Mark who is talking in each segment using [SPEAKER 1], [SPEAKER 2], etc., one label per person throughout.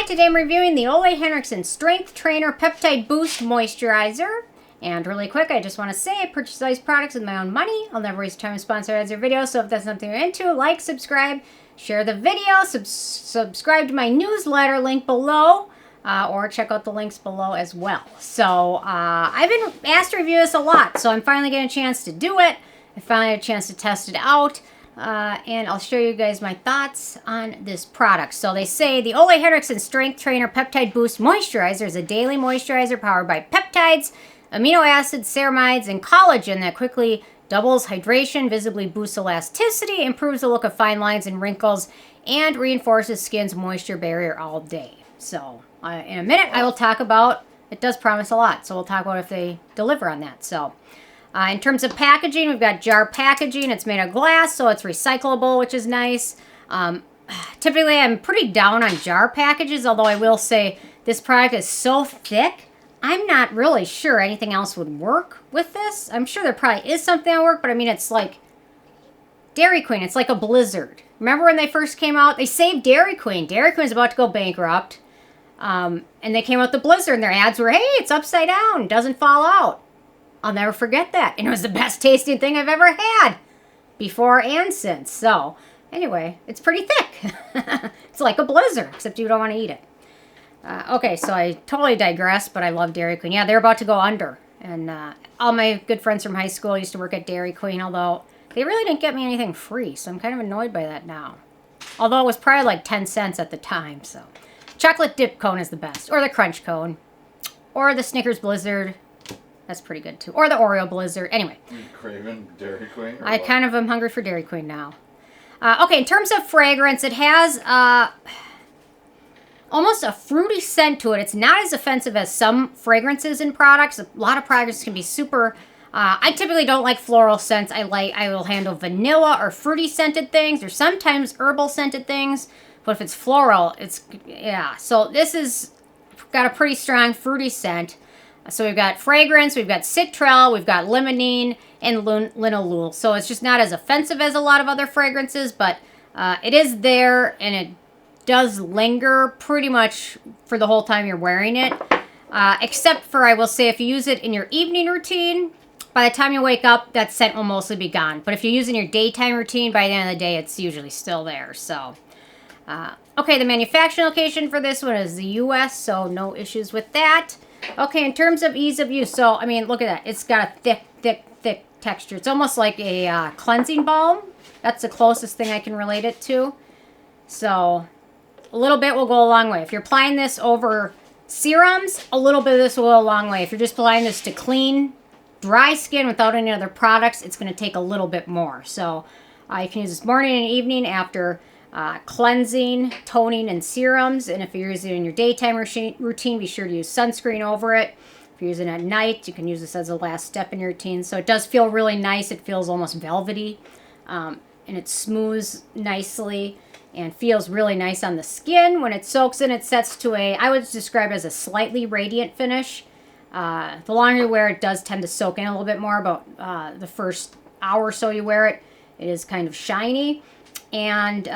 [SPEAKER 1] today I'm reviewing the OLE HENRIKSEN Strength Trainer Peptide Boost Moisturizer. And really quick, I just want to say I purchase these products with my own money. I'll never waste time to sponsor ads or videos, so if that's something you're into, like, subscribe, share the video, subscribe to my newsletter, link below, or check out the links below as well. So I've been asked to review this a lot, so I'm finally getting a chance to do it. I finally had a chance to test it out. And I'll show you guys my thoughts on this product. So they say the OLE HENRIKSEN Strength Trainer Peptide Boost Moisturizer is a daily moisturizer powered by peptides, amino acids, ceramides, and collagen that quickly doubles hydration, visibly boosts elasticity, improves the look of fine lines and wrinkles, and reinforces skin's moisture barrier all day. So in a minute I will talk about, it does promise a lot, so we'll talk about if they deliver on that. So in terms of packaging, we've got jar packaging. It's made of glass, so it's recyclable, which is nice. Typically, I'm pretty down on jar packages, although I will say this product is so thick, I'm not really sure anything else would work with this. I'm sure there probably is something that would work, but I mean, it's like Dairy Queen. It's like a blizzard. Remember when they first came out? They saved Dairy Queen. Dairy Queen's about to go bankrupt. And they came out with the blizzard, and their ads were, hey, it's upside down, doesn't fall out. I'll never forget that. And it was the best tasting thing I've ever had. Before and since. So, anyway, it's pretty thick. It's like a blizzard, except you don't want to eat it. Okay, so I totally digress, but I love Dairy Queen. Yeah, they're about to go under. And all my good friends from high school used to work at Dairy Queen, although they really didn't get me anything free, so I'm kind of annoyed by that now. Although it was probably like 10 cents at the time, so. Chocolate dip cone is the best. Or the crunch cone. Or the Snickers Blizzard. That's pretty good, too. Or the Oreo Blizzard. Anyway.
[SPEAKER 2] You craving Dairy Queen?
[SPEAKER 1] I kind of am hungry for Dairy Queen now. Okay, in terms of fragrance, it has almost a fruity scent to it. It's not as offensive as some fragrances in products. A lot of fragrances can be super... I typically don't like floral scents. I will handle vanilla or fruity scented things, or sometimes herbal scented things. But if it's floral, it's... yeah. So this is got a pretty strong fruity scent. So we've got fragrance, we've got Cetearyl, we've got limonene, and linalool. So it's just not as offensive as a lot of other fragrances, but it is there, and it does linger pretty much for the whole time you're wearing it. Except for, I will say, if you use it in your evening routine, by the time you wake up, that scent will mostly be gone. But if you use it in your daytime routine, by the end of the day, it's usually still there. So, okay, the manufacturing location for this one is the U.S., so no issues with that. Okay, in terms of ease of use, so, I mean, look at that. It's got a thick texture. It's almost like a cleansing balm. That's the closest thing I can relate it to. So, a little bit will go a long way. If you're applying this over serums, a little bit of this will go a long way. If you're just applying this to clean, dry skin without any other products, it's going to take a little bit more. So, you can use this morning and evening after cleansing, toning, and serums. And if you're using it in your daytime routine, be sure to use sunscreen over it. If you're using it at night, you can use this as a last step in your routine. So it does feel really nice. It feels almost velvety. And it smooths nicely and feels really nice on the skin. When it soaks in, it sets to a, I would describe it as a slightly radiant finish. The longer you wear it, does tend to soak in a little bit more. About the first hour or so you wear it, it is kind of shiny. And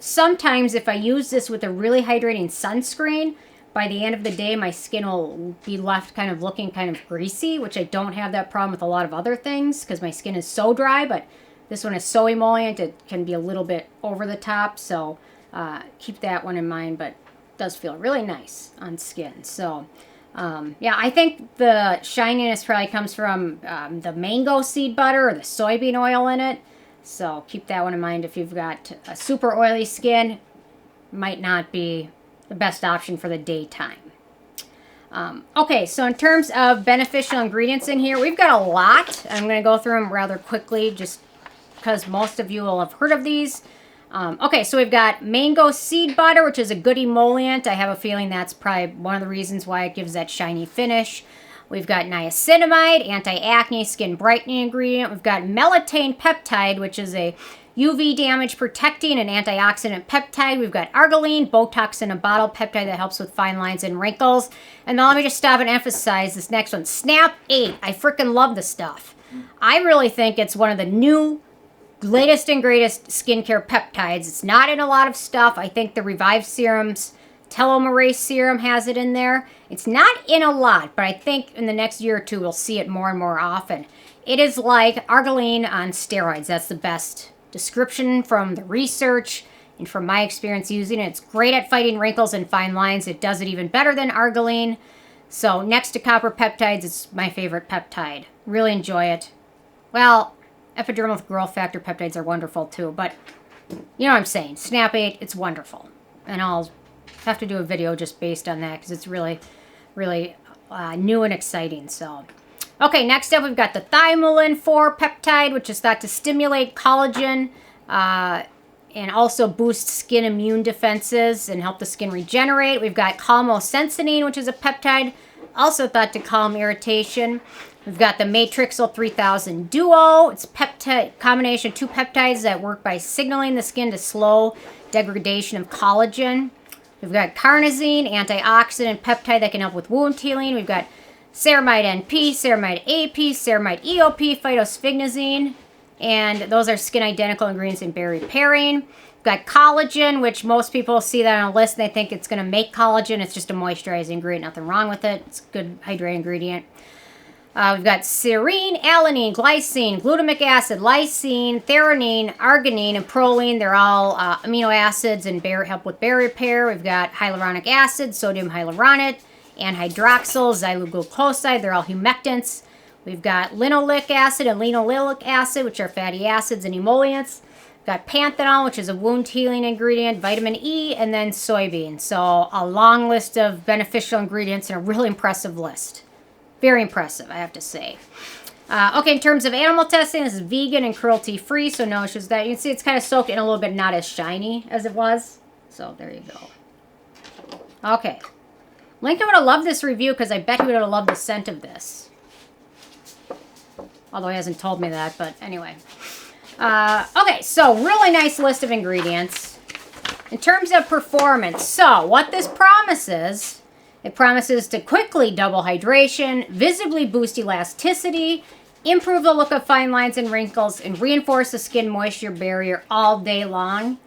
[SPEAKER 1] sometimes if I use this with a really hydrating sunscreen, by the end of the day, my skin will be left kind of looking kind of greasy, which I don't have that problem with a lot of other things because my skin is so dry, but this one is so emollient, it can be a little bit over the top, so keep that one in mind, but it does feel really nice on skin. So, yeah, I think the shininess probably comes from the mango seed butter or the soybean oil in it. So keep that one in mind. If you've got a super oily skin, might not be the best option for the daytime. Okay, so in terms of beneficial ingredients in here, we've got a lot. I'm going to go through them rather quickly just because most of you will have heard of these. Okay, so we've got mango seed butter, which is a good emollient. I have a feeling that's probably one of the reasons why it gives that shiny finish. We've got niacinamide, anti-acne skin brightening ingredient. We've got melitane peptide, which is a UV damage protecting and antioxidant peptide. We've got arginine, Botox in a bottle peptide that helps with fine lines and wrinkles. And now let me just stop and emphasize this next one. Snap 8. I freaking love this stuff. I really think it's one of the new latest and greatest skincare peptides. It's not in a lot of stuff. I think the Revive serums telomerase serum has it in there. It's not in a lot, but I think in the next year or two we'll see it more and more often. It is like Arginine on steroids. That's the best description from the research and from my experience using it. It's great at fighting wrinkles and fine lines. It does it even better than Arginine. So next to copper peptides, it's my favorite peptide. Really enjoy it. Well, epidermal growth factor peptides are wonderful too, but you know what I'm saying. Snap 8, it's wonderful. And I'll have to do a video just based on that because it's really, really new and exciting. So, okay, next up we've got the Thymolin 4 peptide, which is thought to stimulate collagen and also boost skin immune defenses and help the skin regenerate. We've got calmosensinin, which is a peptide, also thought to calm irritation. We've got the Matrixyl 3000 Duo. It's peptide combination of 2 peptides that work by signaling the skin to slow degradation of collagen. We've got Carnosine, antioxidant peptide that can help with wound healing. We've got Ceramide NP, Ceramide AP, Ceramide EOP, phytosphingosine, and those are skin identical ingredients in berry pairing. We've got collagen, which most people see that on a list and they think it's going to make collagen. It's just a moisturizing ingredient, nothing wrong with it. It's a good hydrating ingredient. We've got serine, alanine, glycine, glutamic acid, lysine, theanine, arginine, and proline. They're all amino acids and help with barrier repair. We've got hyaluronic acid, sodium hyaluronate, and hydroxyl, xyloglucoside. They're all humectants. We've got linoleic acid and linoleic acid, which are fatty acids and emollients. We've got panthenol, which is a wound healing ingredient, vitamin E, and then soybean. So a long list of beneficial ingredients and a really impressive list. Very impressive, I have to say. Okay, in terms of animal testing, this is vegan and cruelty-free, so no issues there. You can see it's kind of soaked in a little bit, not as shiny as it was. So there you go. Okay. Lincoln would have loved this review because I bet he would have loved the scent of this. Although he hasn't told me that, but anyway. Okay, so really nice list of ingredients. In terms of performance, so what this promises... It promises to quickly double hydration, visibly boost elasticity, improve the look of fine lines and wrinkles, and reinforce the skin moisture barrier all day long.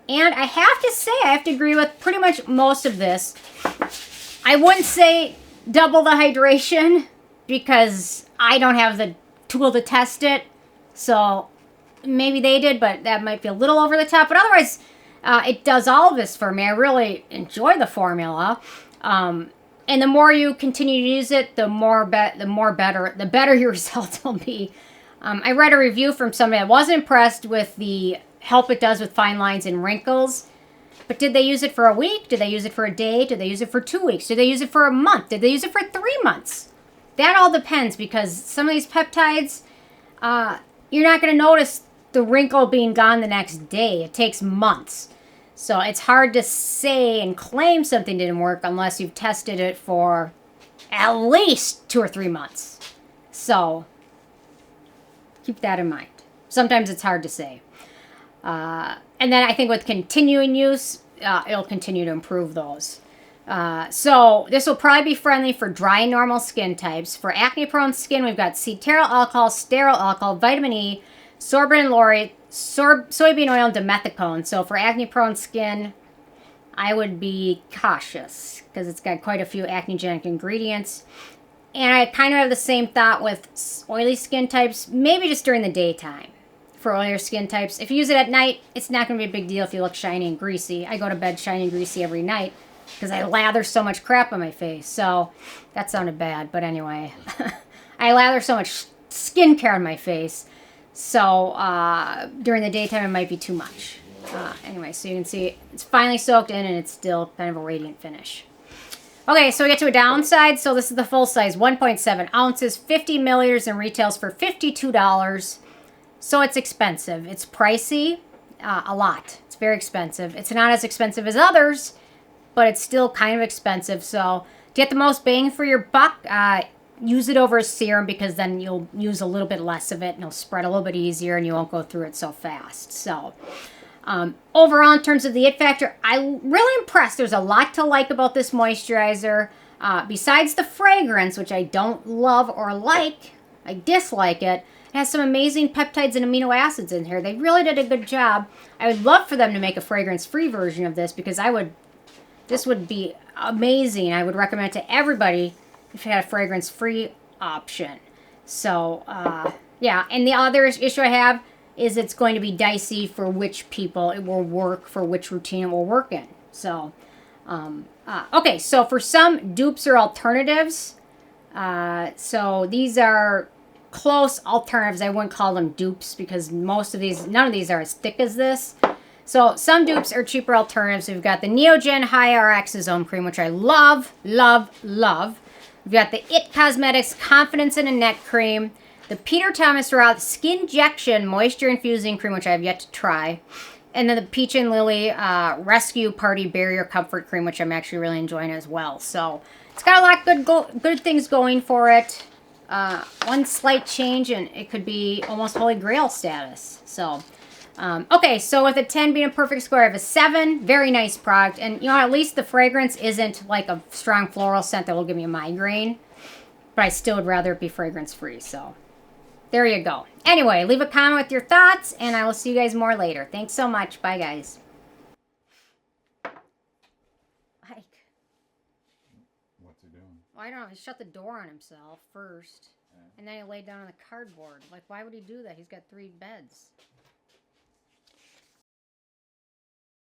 [SPEAKER 1] And I have to say, I have to agree with pretty much most of this. I wouldn't say double the hydration because I don't have the tool to test it. So maybe they did, but that might be a little over the top. But otherwise, it does all of this for me. I really enjoy the formula. And the more you continue to use it, the better your results will be. I read a review from somebody that wasn't impressed with the help it does with fine lines and wrinkles. But did they use it for a week? Did they use it for a day? Did they use it for 2 weeks? Did they use it for a month? Did they use it for 3 months? That all depends because some of these peptides, you're not going to notice the wrinkle being gone the next day. It takes months. So it's hard to say and claim something didn't work unless you've tested it for at least 2 or 3 months. So keep that in mind. Sometimes it's hard to say. And then I think with continuing use, it'll continue to improve those. So this will probably be friendly for dry and normal skin types. For acne-prone skin, we've got Cetearyl alcohol, Stearyl alcohol, vitamin E, sorbitol and laurate, soybean oil, and dimethicone. So for acne-prone skin, I would be cautious because it's got quite a few acne-genic ingredients. And I kind of have the same thought with oily skin types, maybe just during the daytime. For oilier skin types, if you use it at night, it's not going to be a big deal if you look shiny and greasy. I go to bed shiny and greasy every night because I lather so much crap on my face. So that sounded bad, but anyway. I lather so much skincare on my face. So during the daytime, it might be too much. Anyway, so you can see it's finally soaked in and it's still kind of a radiant finish. Okay, so we get to a downside. So this is the full size, 1.7 ounces, 50 milliliters, and retails for $52. So it's expensive. It's pricey, a lot. It's very expensive. It's not as expensive as others, but it's still kind of expensive. So to get the most bang for your buck, use it over a serum because then you'll use a little bit less of it and it'll spread a little bit easier and you won't go through it so fast. So overall, in terms of the it factor, I'm really impressed. There's a lot to like about this moisturizer. Besides the fragrance, which I don't love or like, I dislike it. It has some amazing peptides and amino acids in here. They really did a good job. I would love for them to make a fragrance-free version of this because I would this would be amazing. I would recommend it to everybody if you had a fragrance-free option. So, yeah. And the other issue I have is it's going to be dicey for which people it will work, for which routine it will work in. So, okay. So for some dupes or alternatives, so these are close alternatives. I wouldn't call them dupes because most of these, none of these are as thick as this. So some dupes are cheaper alternatives. We've got the Neogen High RX Ozone Cream, which I love, love, love. We've got the IT Cosmetics Confidence in a Neck Cream. The Peter Thomas Roth Skin Injection Moisture Infusing Cream, which I have yet to try. And then the Peach and Lily Rescue Party Barrier Comfort Cream, which I'm actually really enjoying as well. So it's got a lot of good things going for it. One slight change and it could be almost Holy Grail status. So, okay, so with a 10 being a perfect score, I have a 7. Very nice product. And, you know, at least the fragrance isn't like a strong floral scent that will give me a migraine. But I still would rather it be fragrance-free, so there you go. Anyway, leave a comment with your thoughts, and I will see you guys more later. Thanks so much. Bye, guys. Like,
[SPEAKER 2] What's he doing?
[SPEAKER 1] well, I don't know. He shut the door on himself first, and then he laid down on the cardboard. Like, why would he do that? He's got 3 beds.